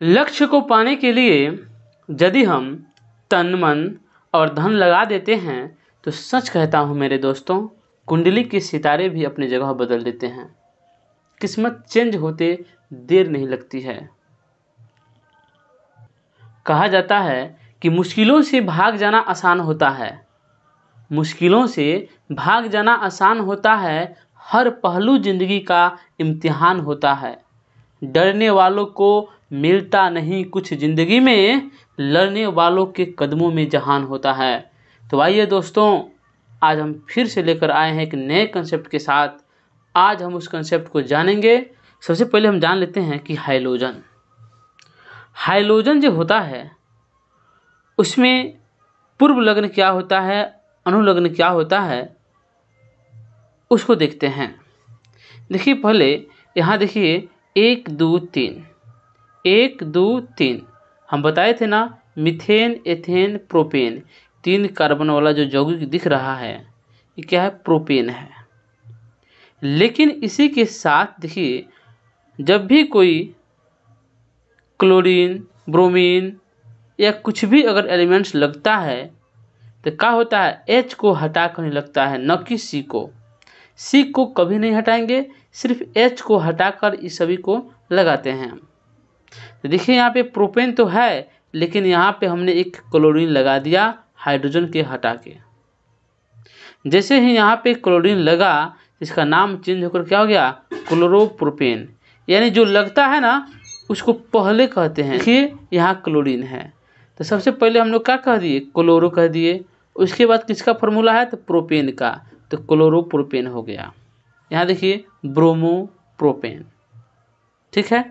लक्ष्य को पाने के लिए यदि हम तन मन और धन लगा देते हैं तो सच कहता हूँ मेरे दोस्तों, कुंडली के सितारे भी अपनी जगह बदल देते हैं। किस्मत चेंज होते देर नहीं लगती है। कहा जाता है कि मुश्किलों से भाग जाना आसान होता है। मुश्किलों से भाग जाना आसान होता है, हर पहलू जिंदगी का इम्तिहान होता है। डरने वालों को मिलता नहीं कुछ जिंदगी में, लड़ने वालों के कदमों में जहान होता है। तो आइए दोस्तों, आज हम फिर से लेकर आए हैं एक नए कंसेप्ट के साथ। आज हम उस कंसेप्ट को जानेंगे। सबसे पहले हम जान लेते हैं कि हाइलोजन जो होता है उसमें पूर्व लग्न क्या होता है, अनुलग्न क्या होता है, उसको देखते हैं। देखिए पहले यहाँ देखिए 1 2 3 1 2 3 हम बताए थे ना, मीथेन एथेन प्रोपेन, 3 कार्बन वाला जो यौगिक दिख रहा है ये क्या है, प्रोपेन है। लेकिन इसी के साथ देखिए जब भी कोई क्लोरीन ब्रोमीन या कुछ भी अगर एलिमेंट्स लगता है तो क्या होता है, H को हटा कर नहीं लगता है, न कि C को कभी नहीं हटाएंगे, सिर्फ H को हटाकर इस सभी को लगाते हैं। तो देखिए यहाँ पे प्रोपेन तो है, लेकिन यहाँ पे हमने एक क्लोरीन लगा दिया हाइड्रोजन के हटा के। जैसे ही यहाँ पे क्लोरीन लगा, इसका नाम चेंज होकर क्या हो गया, क्लोरोप्रोपेन। यानी जो लगता है ना उसको पहले कहते हैं। देखिए यहाँ क्लोरीन है तो सबसे पहले हम लोग क्या कह दिए, क्लोरो कह दिए। उसके बाद किसका फॉर्मूला है, तो प्रोपेन का, तो क्लोरोप्रोपेन हो गया। यहाँ देखिए ब्रोमोप्रोपेन। ठीक है,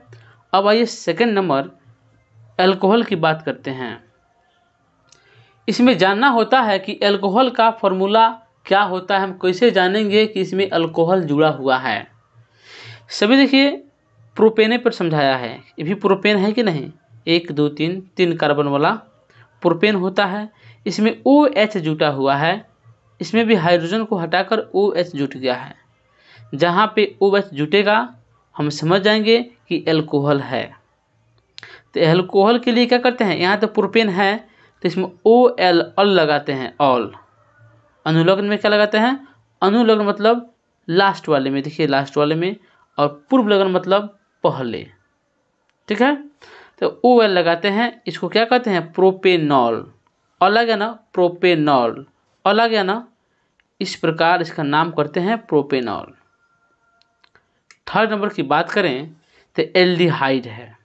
अब आइए सेकंड नंबर अल्कोहल की बात करते हैं। इसमें जानना होता है कि अल्कोहल का फॉर्मूला क्या होता है, हम कैसे जानेंगे कि इसमें अल्कोहल जुड़ा हुआ है। सभी देखिए प्रोपेने पर समझाया है, ये भी प्रोपेन है कि नहीं, 1 2 3 कार्बन वाला प्रोपेन होता है। इसमें OH जुटा हुआ है, इसमें भी हाइड्रोजन को हटाकर OH जुट गया है। जहाँ पे OH जुटेगा हम समझ जाएंगे कि अल्कोहल है। तो अल्कोहल के लिए क्या करते हैं, यहाँ तो प्रोपेन है तो इसमें OL लगाते हैं, ऑल। अनुलग्न में क्या लगाते हैं, अनुलग्न मतलब लास्ट वाले में, देखिए लास्ट वाले में, और पूर्व लग्न मतलब पहले। ठीक है, तो OL लगाते हैं, इसको क्या कहते हैं, प्रोपेनॉल। अलग है ना, प्रोपेनॉल अलग है ना, इस प्रकार इसका नाम करते हैं प्रोपेनॉल। थर्ड नंबर की बात करें तो एल्डिहाइड है,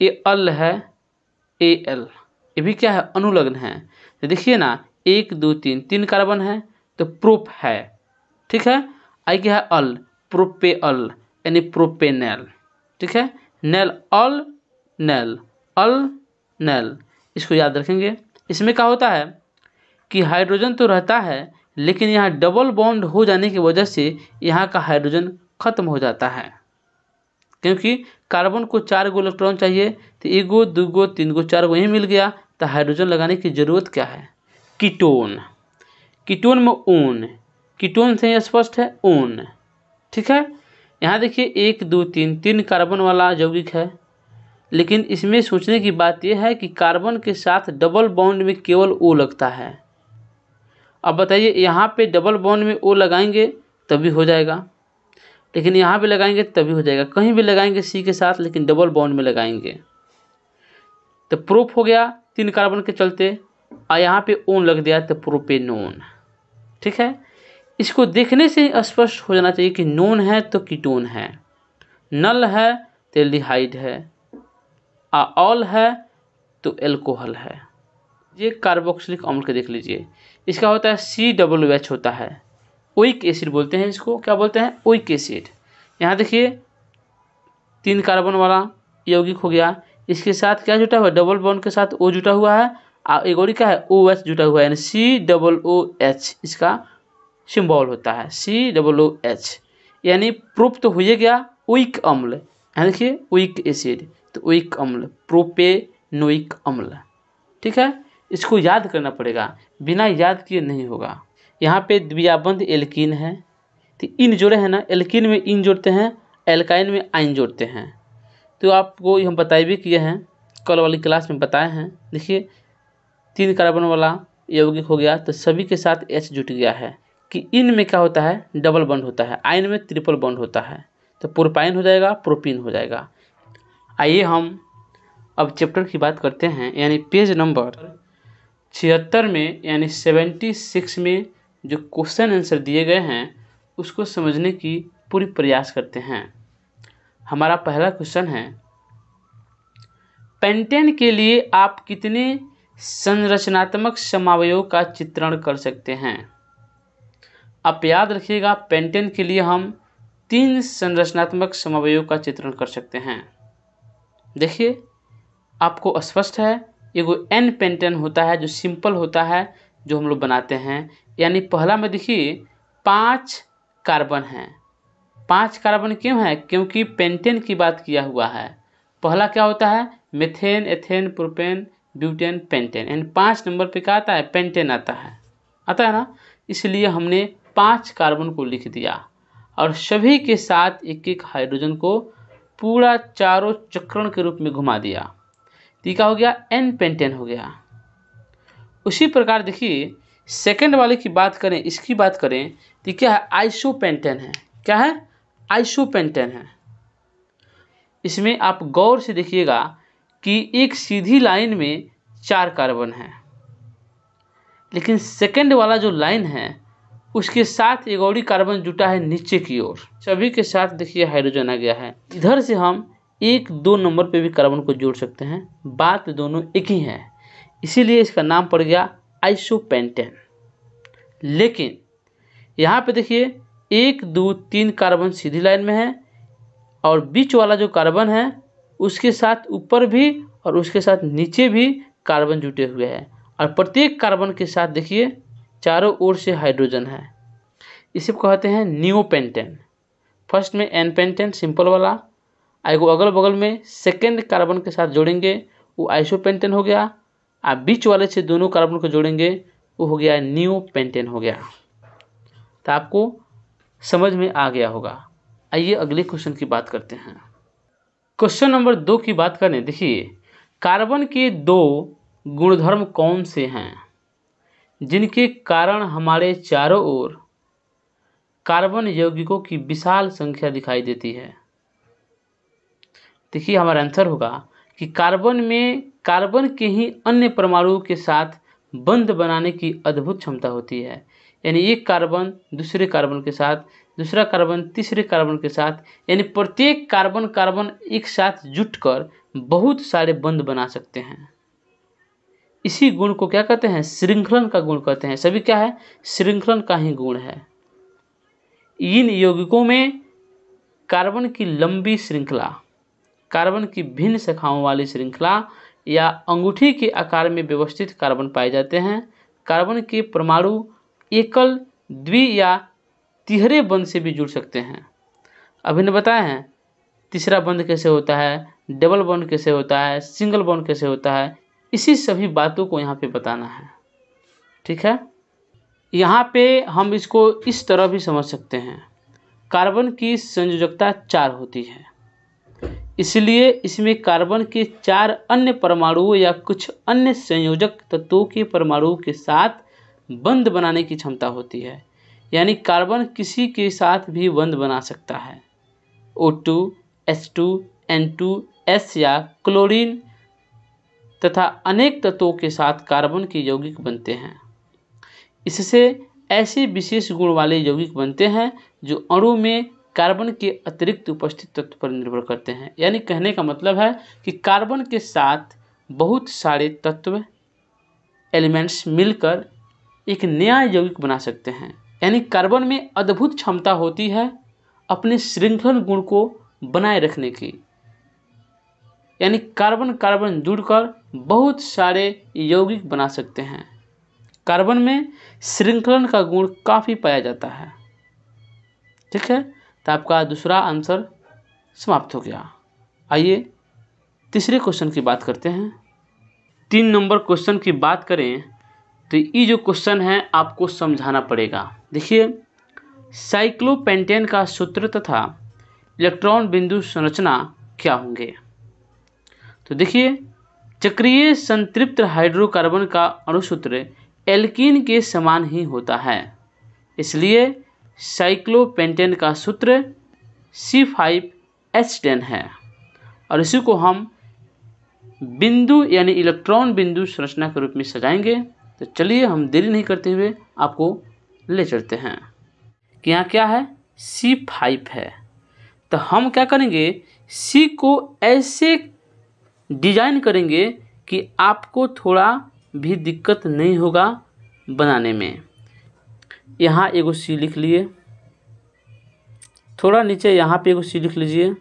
ये अल है, AL, ये भी क्या है, अनुलग्न है। तो देखिए ना 1 2 3 कार्बन है तो प्रोप है। ठीक है, आई क्या है, अल, प्रोपेअल यानी प्रोपेनेल। ठीक है, नेल अल नेल अल नेल, इसको याद रखेंगे। इसमें क्या होता है कि हाइड्रोजन तो रहता है, लेकिन यहाँ डबल बॉन्ड हो जाने की वजह से यहाँ का हाइड्रोजन खत्म हो जाता है। क्योंकि कार्बन को 4 गो इलेक्ट्रॉन चाहिए, तो 1 गो 2 गो 3 गो 4 गो यहीं मिल गया, तो हाइड्रोजन लगाने की जरूरत क्या है, कीटोन। कीटोन में ओन, कीटोन से स्पष्ट है ओन। ठीक है, यहाँ देखिए 1 2 3 कार्बन वाला यौगिक है, लेकिन इसमें सोचने की बात यह है कि कार्बन के साथ डबल बॉन्ड में केवल O लगता है। अब बताइए यहाँ पे डबल बॉन्ड में O लगाएंगे तभी हो जाएगा, लेकिन यहाँ पे लगाएंगे तभी हो जाएगा। कहीं भी लगाएंगे C के साथ, लेकिन डबल बॉन्ड में लगाएंगे तो प्रोप हो गया 3 कार्बन के चलते, और यहाँ पे ओन लग दिया तो प्रोपेनोन। ठीक है, इसको देखने से स्पष्ट हो जाना चाहिए कि नोन है तो कीटोन है, नल है तो एल्डिहाइड है, ऑल है तो एल्कोहल है। ये कार्बोक्सिलिक अम्ल के देख लीजिए, इसका होता है COOH होता है, ओइक एसिड बोलते हैं इसको, क्या बोलते हैं, ओइक एसिड। यहाँ देखिए 3 कार्बन वाला यौगिक हो गया, इसके साथ क्या जुटा हुआ है, डबल बॉन्ड के साथ O जुटा हुआ है, एक और क्या है, OH जुटा हुआ है, यानी COOH इसका सिंबल होता है, COOH। यानी प्रूफ तो हो गया ओइक अम्ल, यहाँ देखिए ओइक एसिड तो ओइक अम्ल, प्रोपेनोइक अम्ल। ठीक है, इसको याद करना पड़ेगा, बिना याद किए नहीं होगा। यहाँ पे द्विआबंध एल्कीन है, तो इन जोड़े हैं ना, एल्कीन में इन जोड़ते हैं, एल्काइन में आइन जोड़ते हैं, तो आपको हम बताए भी किए हैं, कल वाली क्लास में बताए हैं। देखिए 3 कार्बन वाला यौगिक हो गया तो सभी के साथ H जुट गया है कि इन में क्या होता है, डबल बॉन्ड होता है, आयन में ट्रिपल बॉन्ड होता है, तो प्रोपाइन हो जाएगा, प्रोपीन हो जाएगा। आइए हम अब चैप्टर की बात करते हैं, यानी पेज नंबर 76 में यानी 76 में जो क्वेश्चन आंसर दिए गए हैं उसको समझने की पूरी प्रयास करते हैं। हमारा पहला क्वेश्चन है, पेंटेन के लिए आप कितने संरचनात्मक समअवयवों का चित्रण कर सकते हैं? आप याद रखिएगा, पेंटेन के लिए हम 3 संरचनात्मक समअवयवों का चित्रण कर सकते हैं। देखिए आपको स्पष्ट है, एगो एन पेंटेन होता है जो सिंपल होता है, जो हम लोग बनाते हैं। यानी पहला में देखिए 5 कार्बन हैं। 5 कार्बन क्यों है? क्योंकि पेंटेन की बात किया हुआ है। पहला क्या होता है, methane, ethane, propane, butane, pentane, यानी 5 नंबर पे क्या आता है, पेंटेन आता है ना। इसलिए हमने 5 कार्बन को लिख दिया और सभी के साथ एक एक हाइड्रोजन को पूरा चारों चक्रण के रूप में घुमा दिया, तो क्या हो गया, एन पेंटेन हो गया। उसी प्रकार देखिए सेकंड वाले की बात करें, इसकी बात करें तो क्या है, आइसोपेंटेन है। क्या है, आइसोपेंटेन है। इसमें आप गौर से देखिएगा कि एक सीधी लाइन में 4 कार्बन है, लेकिन सेकंड वाला जो लाइन है उसके साथ एक और कार्बन जुटा है नीचे की ओर, सभी के साथ देखिए हाइड्रोजन आ गया है। इधर से हम 1-2 नंबर पे भी कार्बन को जोड़ सकते हैं, बात दोनों एक ही है, इसीलिए इसका नाम पड़ गया आइसोपेंटेन। लेकिन यहाँ पे देखिए 1, 2, 3 कार्बन सीधी लाइन में है और बीच वाला जो कार्बन है उसके साथ ऊपर भी और उसके साथ नीचे भी कार्बन जुटे हुए हैं, और प्रत्येक कार्बन के साथ देखिए चारों ओर से हाइड्रोजन है। इसे कहते हैं नियोपेंटेन। फर्स्ट में एन पेंटेन सिंपल वाला, आएगो अगल बगल में सेकेंड कार्बन के साथ जोड़ेंगे वो आइसोपेंटेन हो गया, और बीच वाले से दोनों कार्बन को जोड़ेंगे वो हो गया नियोपेंटेन हो गया। तो आपको समझ में आ गया होगा। आइए अगले क्वेश्चन की बात करते हैं। क्वेश्चन नंबर 2 की बात करें। देखिए कार्बन के 2 गुणधर्म कौन से हैं जिनके कारण हमारे चारों ओर कार्बन यौगिकों की विशाल संख्या दिखाई देती है? देखिए हमारा आंसर होगा कि कार्बन में कार्बन के ही अन्य परमाणुओं के साथ बंध बनाने की अद्भुत क्षमता होती है। यानी एक कार्बन दूसरे कार्बन के साथ, दूसरा कार्बन तीसरे कार्बन के साथ, यानी प्रत्येक कार्बन एक साथ जुटकर बहुत सारे बंध बना सकते हैं। इसी गुण को क्या कहते हैं, श्रृंखलन का गुण कहते हैं। सभी क्या है, श्रृंखलन का ही गुण है। इन यौगिकों में कार्बन की लंबी श्रृंखला, कार्बन की भिन्न शाखाओं वाली श्रृंखला या अंगूठी के आकार में व्यवस्थित कार्बन पाए जाते हैं। कार्बन के परमाणु एकल, द्वि या तिहरे बंध से भी जुड़ सकते हैं। अभी ने बताया है तीसरा बंध कैसे होता है, डबल बॉन्ड कैसे होता है, सिंगल बॉन्ड कैसे होता है, इसी सभी बातों को यहाँ पे बताना है। ठीक है, यहाँ पे हम इसको इस तरह भी समझ सकते हैं, कार्बन की संयोजकता 4 होती है, इसलिए इसमें कार्बन के 4 अन्य परमाणुओं या कुछ अन्य संयोजक तत्वों के परमाणुओं के साथ बंध बनाने की क्षमता होती है। यानी कार्बन किसी के साथ भी बंध बना सकता है। O2, H2, N2, S या क्लोरीन तथा अनेक तत्वों के साथ कार्बन के यौगिक बनते हैं। इससे ऐसे विशेष गुण वाले यौगिक बनते हैं जो अणु में कार्बन के अतिरिक्त उपस्थित तत्व पर निर्भर करते हैं। यानी कहने का मतलब है कि कार्बन के साथ बहुत सारे तत्व एलिमेंट्स मिलकर एक नया यौगिक बना सकते हैं। यानी कार्बन में अद्भुत क्षमता होती है अपने श्रृंखलन गुण को बनाए रखने की। यानी कार्बन जुड़कर बहुत सारे यौगिक बना सकते हैं। कार्बन में श्रृंखलन का गुण काफ़ी पाया जाता है। ठीक है, तो आपका दूसरा आंसर समाप्त हो गया। आइए तीसरे क्वेश्चन की बात करते हैं। 3 नंबर क्वेश्चन की बात करें तो ये जो क्वेश्चन है आपको समझाना पड़ेगा। देखिए साइक्लोपेंटेन का सूत्र तथा इलेक्ट्रॉन बिंदु संरचना क्या होंगे? तो देखिए, चक्रीय संतृप्त हाइड्रोकार्बन का अणुसूत्र एल्कीन के समान ही होता है, इसलिए साइक्लोपेंटेन का सूत्र C5H10 है। और इसी को हम बिंदु यानी इलेक्ट्रॉन बिंदु संरचना के रूप में सजाएंगे। तो चलिए हम देरी नहीं करते हुए आपको ले चलते हैं कि यहाँ क्या है, C5 है। तो हम क्या करेंगे, C को ऐसे डिजाइन करेंगे कि आपको थोड़ा भी दिक्कत नहीं होगा बनाने में। यहाँ एगो C लिख लिए, थोड़ा नीचे यहाँ पे एगो C लिख लीजिए,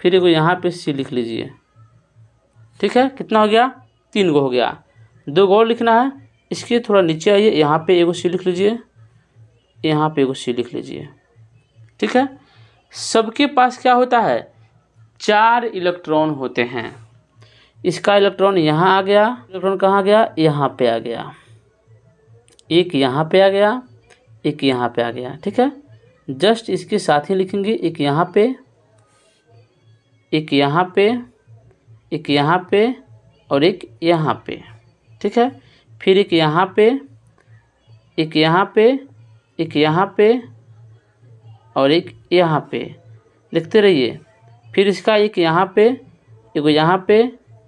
फिर एगो यहाँ पे C लिख लीजिए। ठीक है, कितना हो गया, 3 गो हो गया। 2 गो और लिखना है, इसके थोड़ा नीचे आइए, यहाँ पे एगो C लिख लीजिए, यहाँ पे एगो C लिख लीजिए। ठीक है, सबके पास क्या होता है, 4 इलेक्ट्रॉन होते हैं। इसका इलेक्ट्रॉन यहाँ आ गया, इलेक्ट्रॉन कहाँ गया, यहाँ पे आ गया, एक यहाँ पे आ गया, एक यहाँ पे आ गया। ठीक है, जस्ट इसके साथ ही लिखेंगे, एक यहाँ पे, एक यहाँ पे, एक यहाँ पे और एक यहाँ पे। ठीक है, फिर एक यहाँ पे, एक यहाँ पे, एक यहाँ पे और एक यहाँ पे, लिखते रहिए। फिर इसका एक यहाँ पे, एगो यहाँ पे,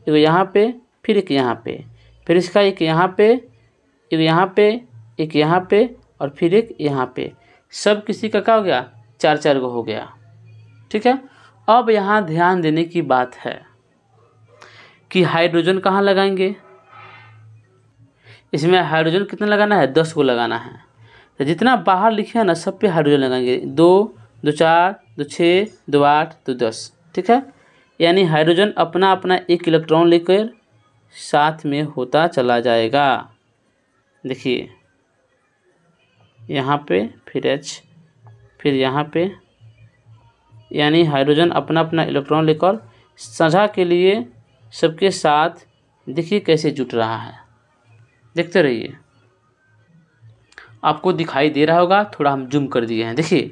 एगो यहाँ पे, फिर एक यहाँ पे, फिर इसका एक यहाँ पे, एक यहाँ पे, एक यहाँ पे और फिर एक यहाँ पे। सब किसी का क्या हो गया, 4-4 गो हो गया। ठीक है, अब यहाँ ध्यान देने की बात है कि हाइड्रोजन कहाँ लगाएंगे। इसमें हाइड्रोजन कितना लगाना है, 10 को लगाना है। तो जितना बाहर लिखे हैं ना, सब पे हाइड्रोजन लगाएंगे। 2, 2 4, 2 6, 2 8, 2 10। ठीक है, यानी हाइड्रोजन अपना अपना एक इलेक्ट्रॉन लेकर साथ में होता चला जाएगा। देखिए, यहाँ पे फिर H, फिर यहाँ पे, यानी हाइड्रोजन अपना अपना इलेक्ट्रॉन लेकर साझा के लिए सबके साथ देखिए कैसे जुट रहा है। देखते रहिए, आपको दिखाई दे रहा होगा, थोड़ा हम जूम कर दिए हैं। देखिए,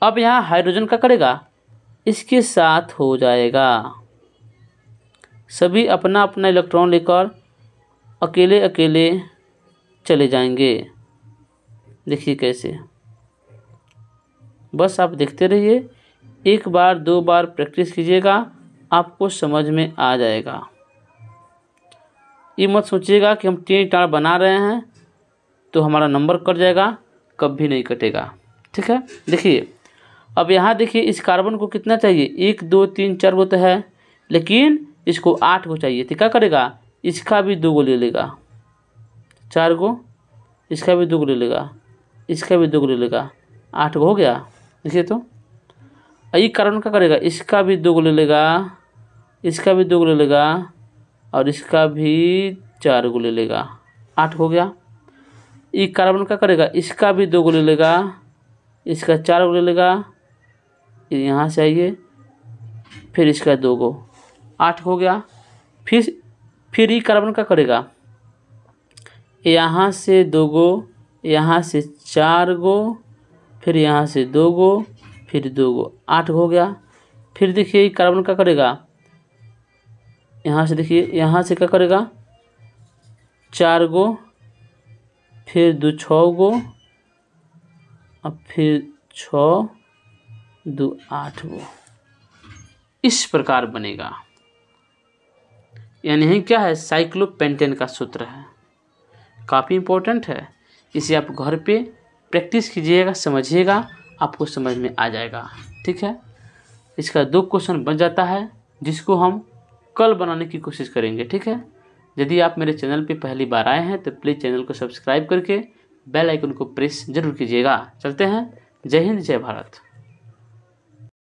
अब यहाँ हाइड्रोजन क्या करेगा, इसके साथ हो जाएगा। सभी अपना अपना इलेक्ट्रॉन लेकर अकेले अकेले चले जाएंगे। देखिए कैसे, बस आप देखते रहिए, 1 बार 2 बार प्रैक्टिस कीजिएगा, आपको समझ में आ जाएगा। ये मत सोचिएगा कि हम टेढ़ टाढ़ बना रहे हैं तो हमारा नंबर कट जाएगा, कभी नहीं कटेगा। ठीक है, देखिए अब यहाँ देखिए, इस कार्बन को कितना चाहिए, 1 2 3 4 गो तो है, लेकिन इसको 8 गो चाहिए। तो क्या करेगा, इसका भी 2 गो ले लेगा, 4 गो, इसका भी 2 गो ले लेगा, इसका भी 2 गो ले लेगा, 8 गो हो गया। देखिए तो ये कार्बन क्या करेगा, इसका भी 2 गो ले लेगा, इसका भी 2 गो ले लेगा और इसका भी 4 गो ले लेगा, 8 हो गया। ये कार्बन क्या करेगा, इसका भी 2 गो ले लेगा, इसका 4 गो ले लेगा, यहाँ से आइए, फिर इसका 2 गो, 8 हो गया। फिर ये कार्बन क्या करेगा, यहाँ से 2 गो, यहाँ से 4 गो, फिर यहाँ से 2 गो, फिर 2 गो, 8 हो गया। फिर देखिए ये कार्बन क्या करेगा, यहाँ से देखिए, यहाँ से क्या करेगा, 4 गो, फिर 2 6 गो, अब फिर 6 2 8 गो, इस प्रकार बनेगा। यानी क्या है, साइक्लोपेंटेन का सूत्र है, काफ़ी इम्पोर्टेंट है। इसे आप घर पे प्रैक्टिस कीजिएगा, समझिएगा, आपको समझ में आ जाएगा। ठीक है, इसका 2 क्वेश्चन बन जाता है, जिसको हम कल बनाने की कोशिश करेंगे। ठीक है, यदि आप मेरे चैनल पे पहली बार आए हैं तो प्लीज़ चैनल को सब्सक्राइब करके बेल आइकन को प्रेस जरूर कीजिएगा। चलते हैं, जय हिंद जय भारत।